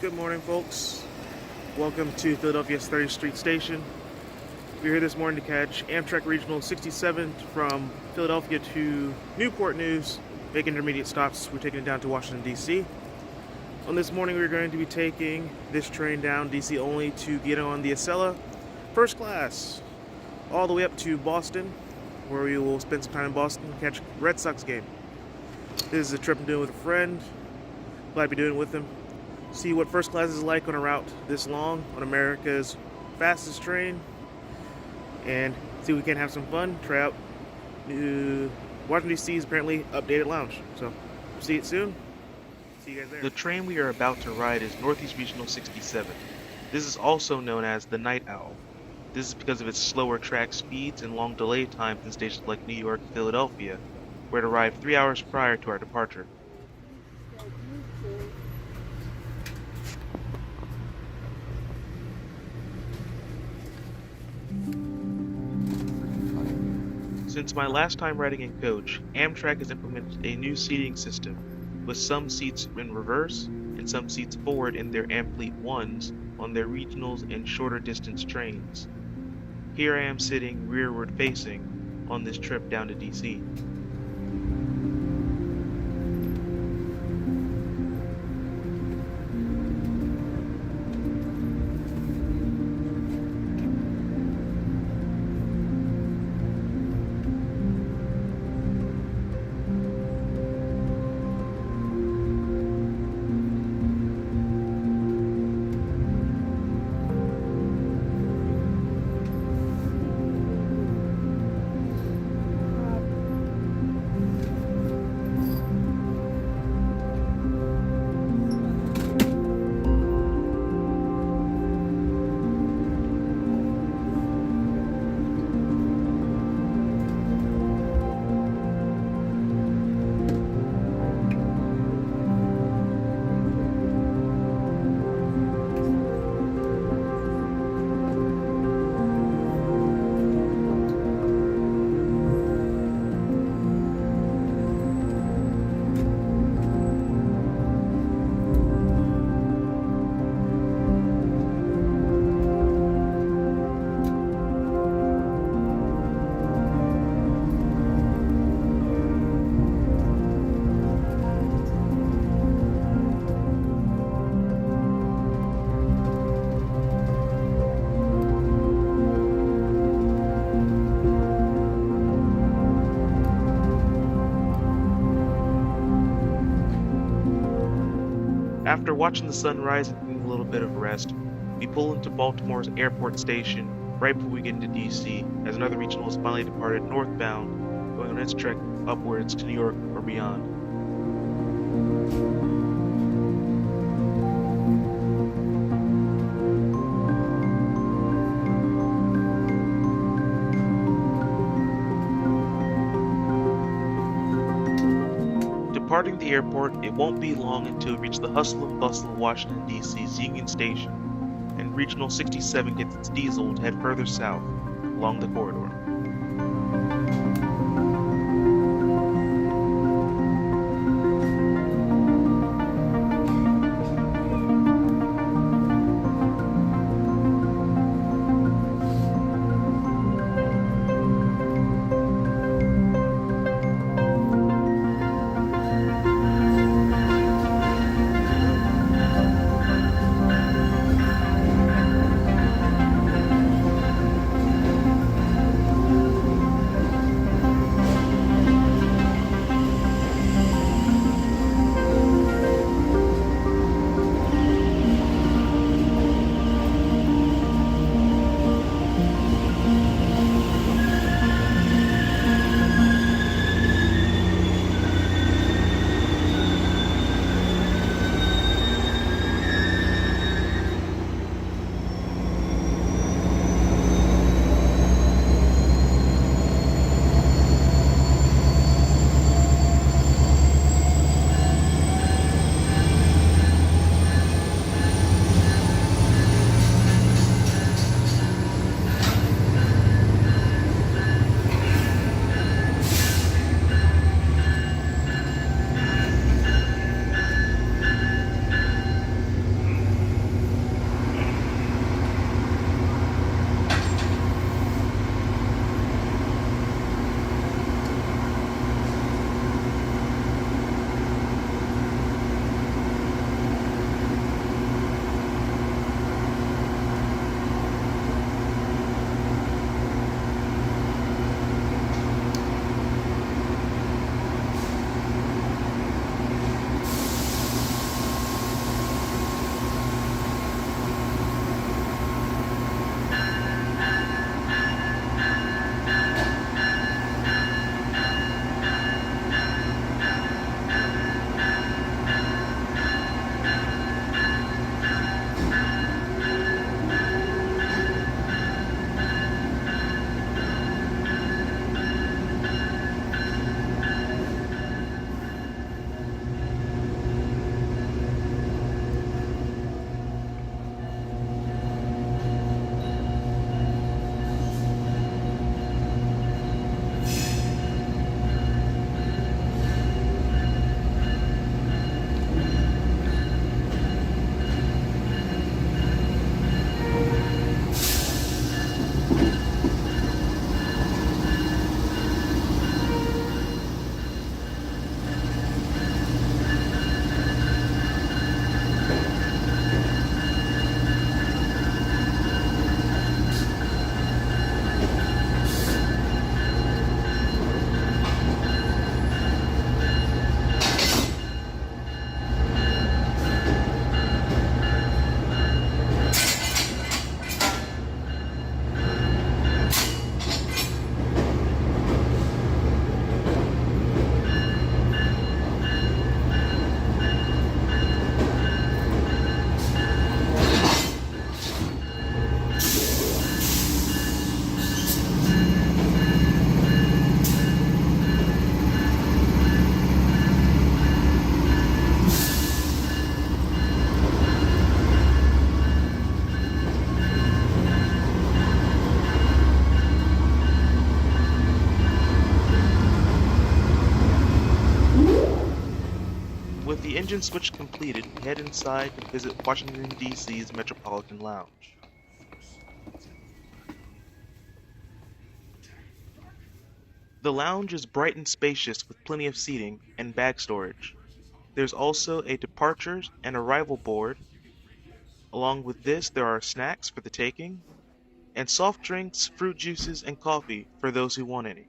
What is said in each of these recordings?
Good morning, folks. Welcome to Philadelphia's 30th Street Station. We're here this morning to catch Amtrak Regional 67 from Philadelphia to Newport News, making intermediate stops. We're taking it down to Washington, D.C. On this morning, we're going to be taking this train down D.C. only to get on the Acela first class, all the way up to Boston, where we will spend some time in Boston and catch a Red Sox game. This is a trip I'm doing with a friend. Glad to be doing it with him. See what first class is like on a route this long on America's fastest train, and see if we can have some fun. Try out Washington D.C.'s apparently updated lounge. So see it soon. See you guys there. The train we are about to ride is Northeast Regional 67. This is also known as the Night Owl. This is because of its slower track speeds and long delay times in stations like New York and Philadelphia, where it arrived 3 hours prior to our departure. Since my last time riding in coach, Amtrak has implemented a new seating system, with some seats in reverse and some seats forward in their Amfleet 1s on their regionals and shorter distance trains. Here I am sitting rearward facing on this trip down to DC. After watching the sunrise and getting a little bit of rest, we pull into Baltimore's airport station right before we get into DC, as another regional has finally departed northbound, going on its trek upwards to New York or beyond. Departing the airport, it won't be long until we reach the hustle and bustle of Washington, D.C.'s Union Station, and Regional 67 gets its diesel to head further south along the corridor. engine switch completed, we head inside to visit Washington, D.C.'s Metropolitan Lounge. The lounge is bright and spacious with plenty of seating and bag storage. There's also a departures and arrival board. Along with this, there are snacks for the taking, and soft drinks, fruit juices, and coffee for those who want any.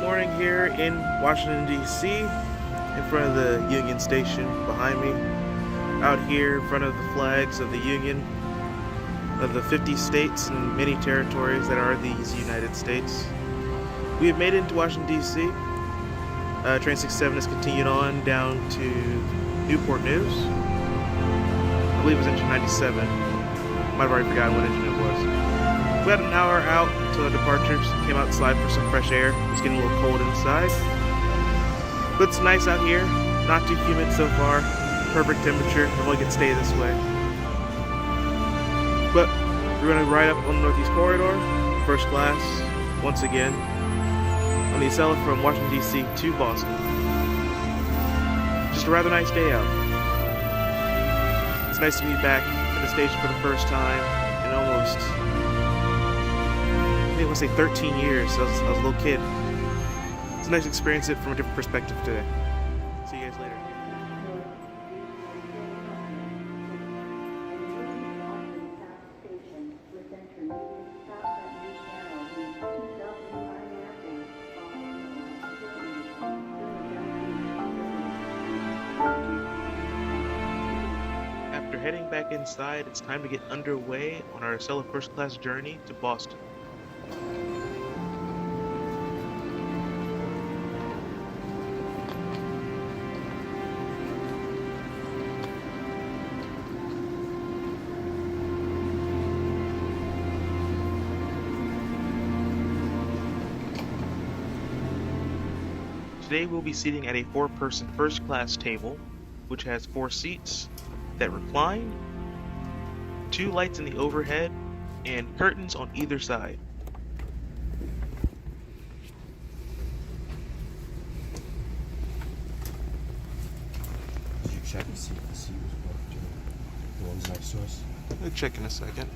Morning here in Washington, D.C., in front of the Union Station behind me. Out here in front of the flags of the Union, of the 50 states and many territories that are these United States. We have made it into Washington, D.C. Train 67 has continued on down to Newport News. I believe it was engine 97. Might have already forgotten what engine it was. We had an hour out until our departures. Came outside for some fresh air. It was getting a little cold inside. But it's nice out here. Not too humid so far. Perfect temperature. If only could stay this way. But we're going to ride up on the Northeast Corridor, first class, once again, on the Acela from Washington, D.C. to Boston. Just a rather nice day out. It's nice to be back at the station for the first time in almost, I want to say 13 years. I was a little kid. It's a nice experience it from a different perspective today. See you guys later. After heading back inside, it's time to get underway on our Acela first class journey to Boston. Today we'll be sitting at a 4-person first class table, which has 4 seats that recline, 2 lights in the overhead, and curtains on either side. Did you check and see if the seat was booked or the ones next to us? I'll check in a second.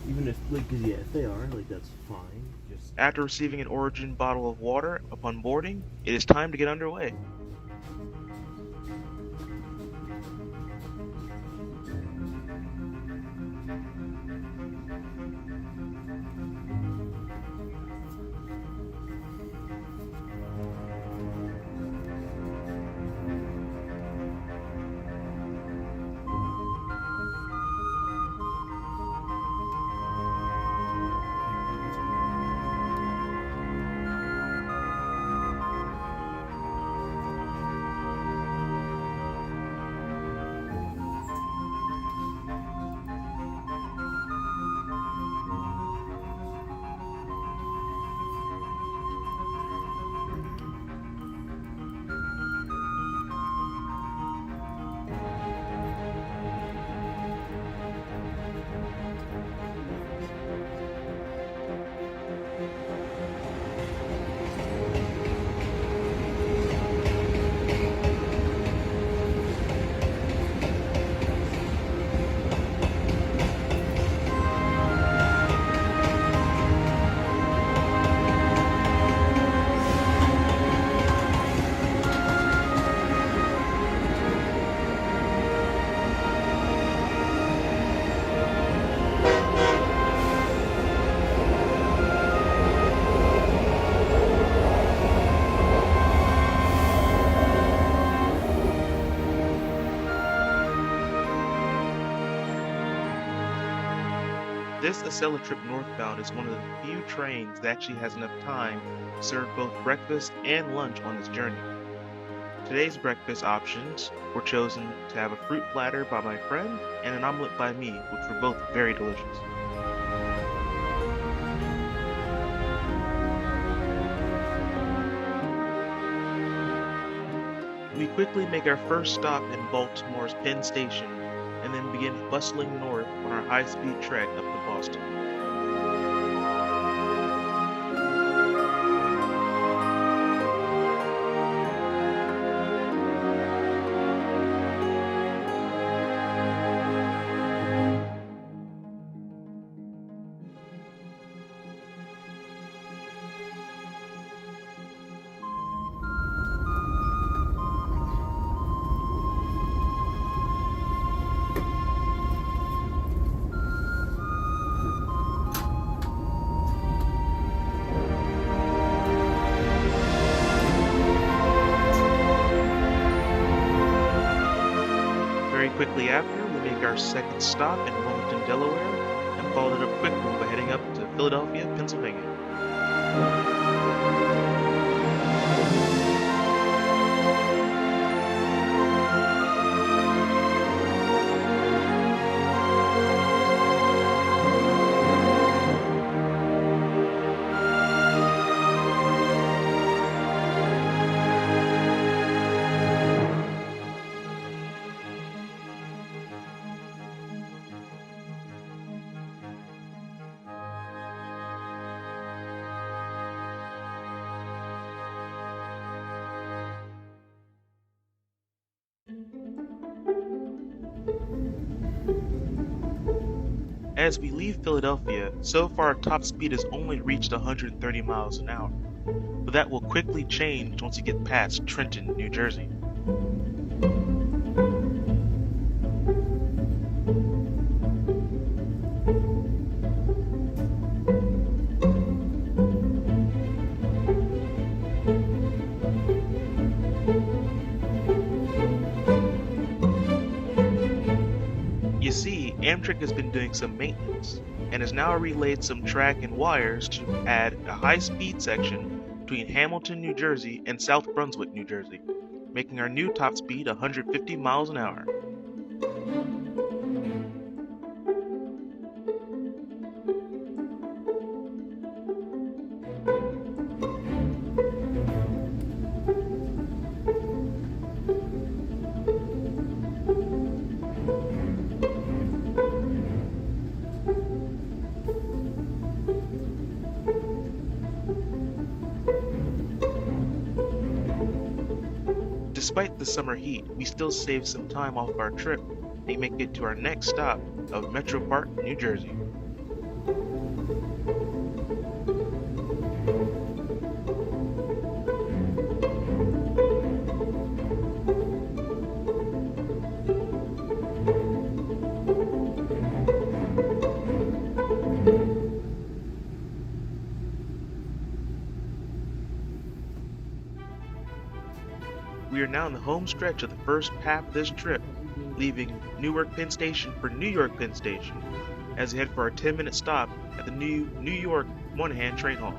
Even if, like, 'cause yeah, if they are, like, that's fine. Just After receiving an Origin bottle of water upon boarding, it is time to get underway. This Acela trip northbound is one of the few trains that actually has enough time to serve both breakfast and lunch on its journey. Today's breakfast options were chosen to have a fruit platter by my friend and an omelet by me, which were both very delicious. We quickly make our first stop in Baltimore's Penn Station and then begin bustling north on our high-speed trek up to Boston. Very quickly after, we make our second stop in Wilmington, Delaware, and followed it up quickly by heading up to Philadelphia, Pennsylvania. As we leave Philadelphia, so far top speed has only reached 130 miles an hour, but that will quickly change once we get past Trenton, New Jersey. You see, Amtrak has been doing some maintenance and has now relayed some track and wires to add a high-speed section between Hamilton, New Jersey and South Brunswick, New Jersey, making our new top speed 150 miles an hour. Despite the summer heat, we still save some time off our trip and make it to our next stop of Metropolitan, New Jersey. We are now in the home stretch of the first half of this trip, leaving Newark Penn Station for New York Penn Station, as we head for our 10-minute stop at the new New York Moynihan Train Hall.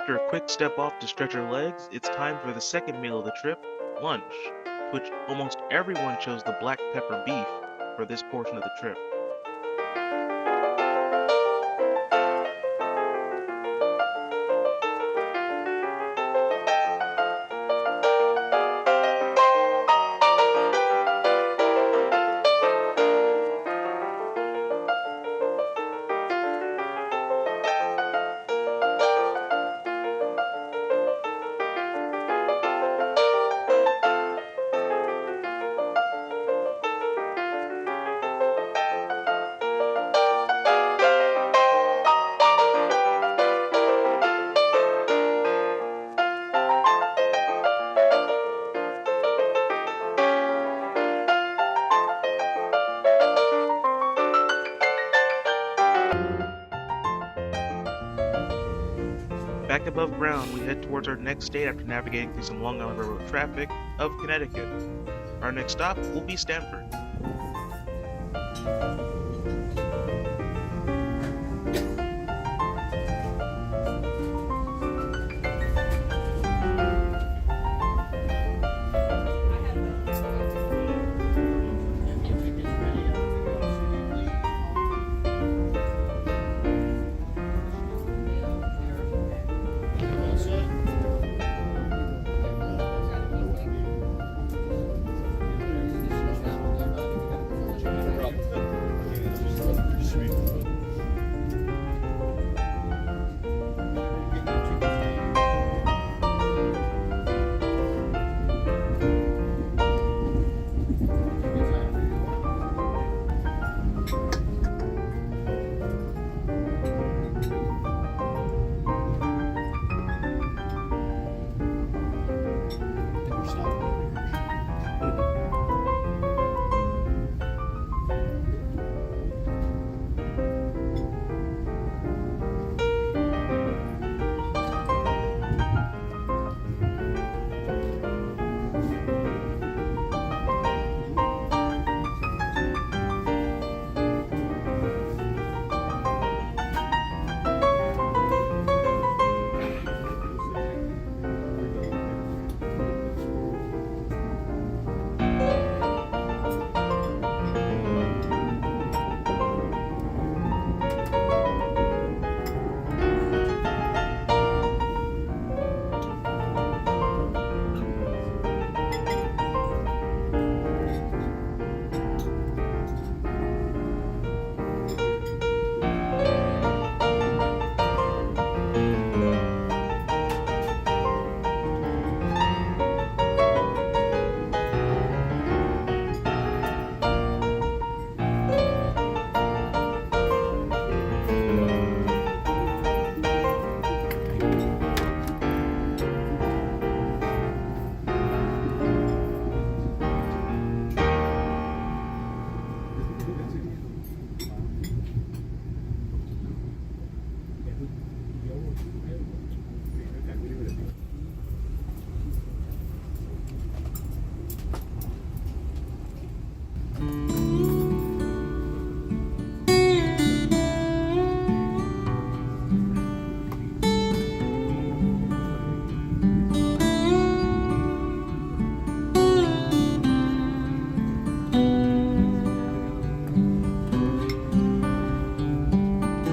After a quick step off to stretch her legs, it's time for the second meal of the trip, lunch, which almost everyone chose the black pepper beef for this portion of the trip. Back above ground, we head towards our next state after navigating through some Long Island Railroad traffic of Connecticut. Our next stop will be Stamford.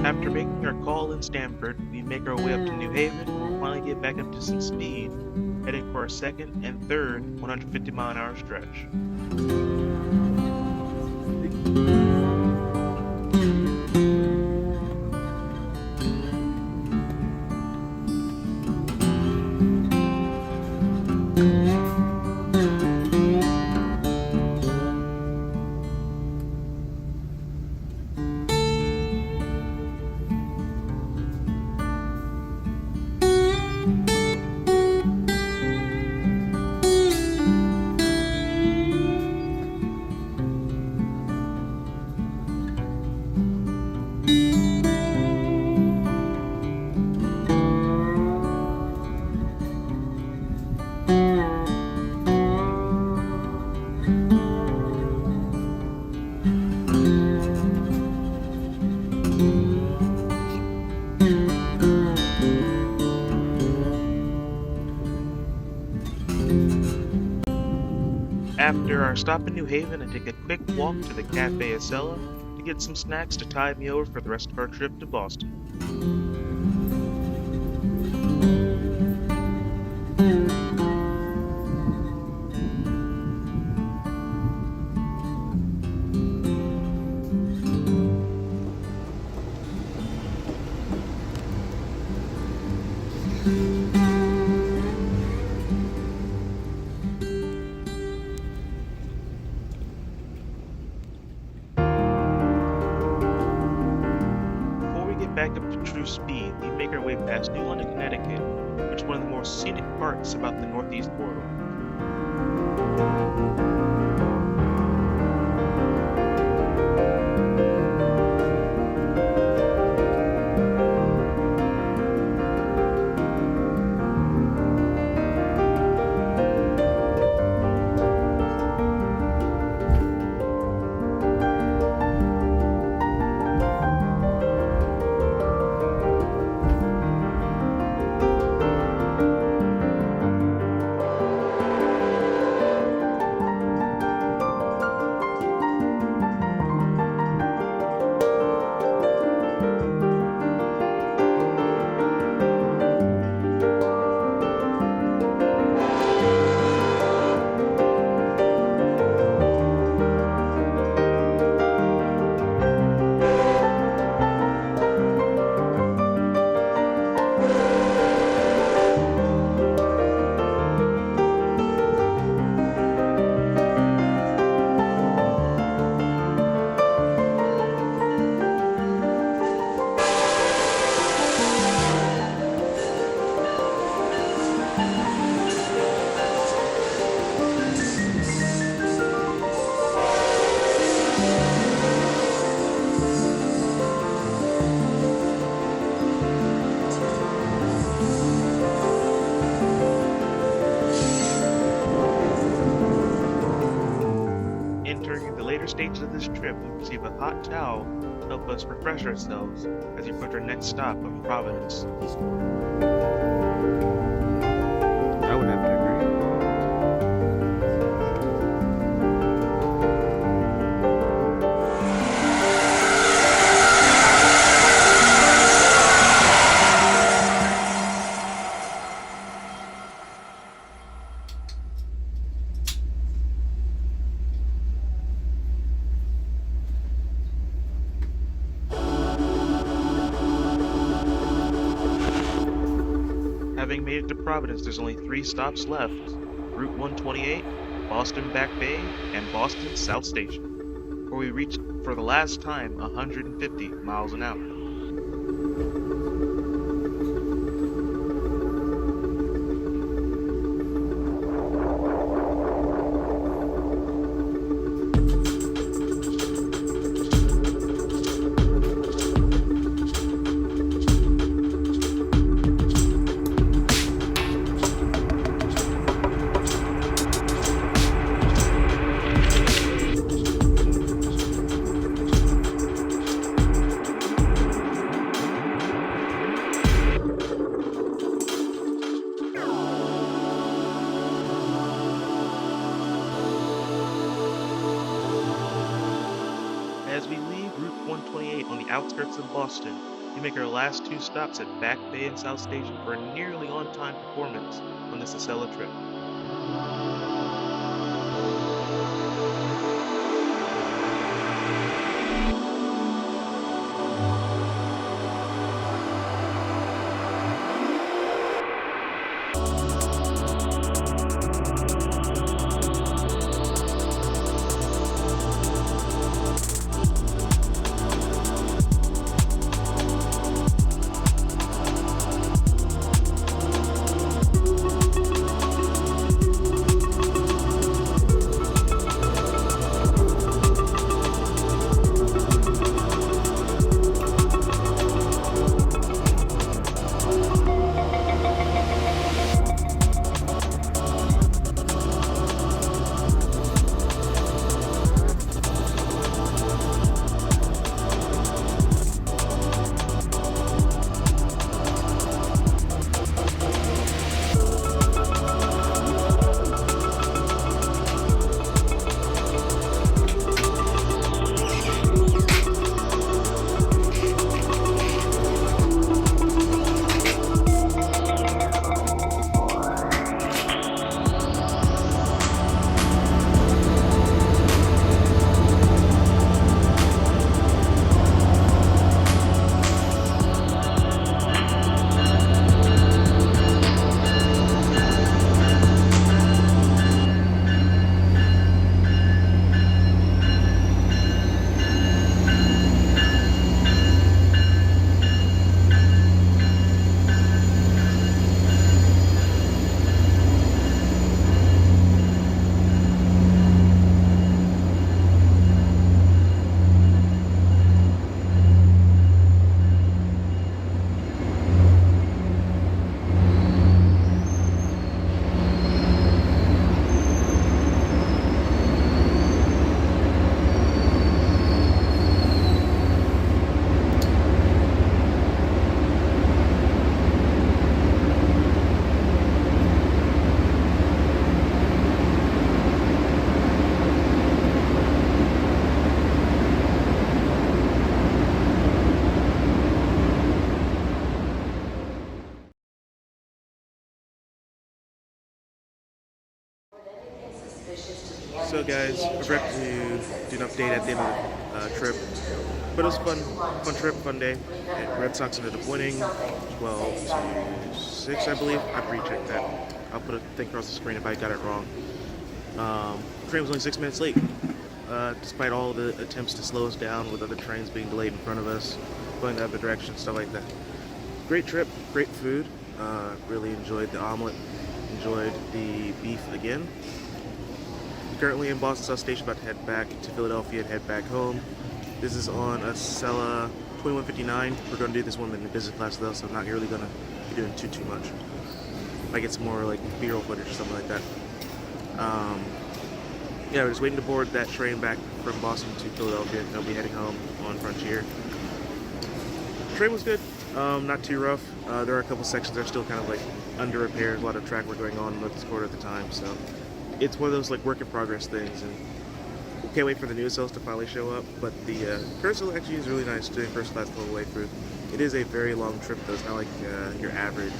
After making our call in Stamford, we make our way up to New Haven and finally get back up to some speed, heading for our second and third 150-mile-an-hour stretch. after our stop in New Haven, I take a quick walk to the Cafe Acela to get some snacks to tide me over for the rest of our trip to Boston. Before we get back up to true speed, we make our way past New London, Connecticut, which is one of the more scenic parts about the Northeast Corridor. Entering the later stages of this trip, we receive a hot towel to help us refresh ourselves as we approach our next stop of Providence. I would have to agree. Having made it to Providence, there's only 3 stops left: Route 128, Boston Back Bay, and Boston South Station, where we reach for the last time 150 miles an hour. As we leave Route 128 on the outskirts of Boston, we make our last 2 stops at Back Bay and South Station for a nearly on-time performance on this Acela trip. So guys, I forgot to do an update at the end of the trip, but it was fun trip, fun day. And Red Sox ended up winning 12-6, I believe. I've rechecked that. I'll put a thing across the screen if I got it wrong. Train was only 6 minutes late, despite all the attempts to slow us down with other trains being delayed in front of us, going the other direction, stuff like that. Great trip, great food. Really enjoyed the omelet, enjoyed the beef again. Currently in Boston South Station, about to head back to Philadelphia and head back home. This is on Acela 2159. We're going to do this one in the business class though, so I'm not really going to be doing too much. I get some more like B-roll footage or something like that. Yeah, we're just waiting to board that train back from Boston to Philadelphia. I'll be heading home on Frontier. The train was good, not too rough. There are a couple sections that are still kind of like under repair. A lot of track work going on in North Dakota at the time, so it's one of those like work in progress things, and can't wait for the new cells to finally show up. But the Cursor actually is really nice doing first class the whole way through. It is a very long trip though. It's not like your average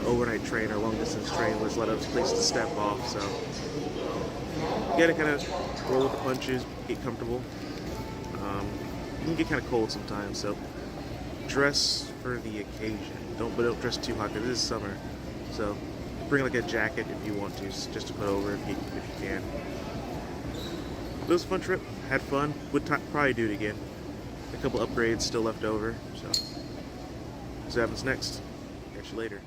overnight train or long distance train where there's a lot of places to step off, so you gotta kind of roll with the punches, get comfortable. You can get kind of cold sometimes, so dress for the occasion. But don't dress too hot because it is summer, so bring like a jacket if you want to, just to put over if you can. It was a fun trip, had fun, would probably do it again. A couple upgrades still left over, so what happens next. Catch you later.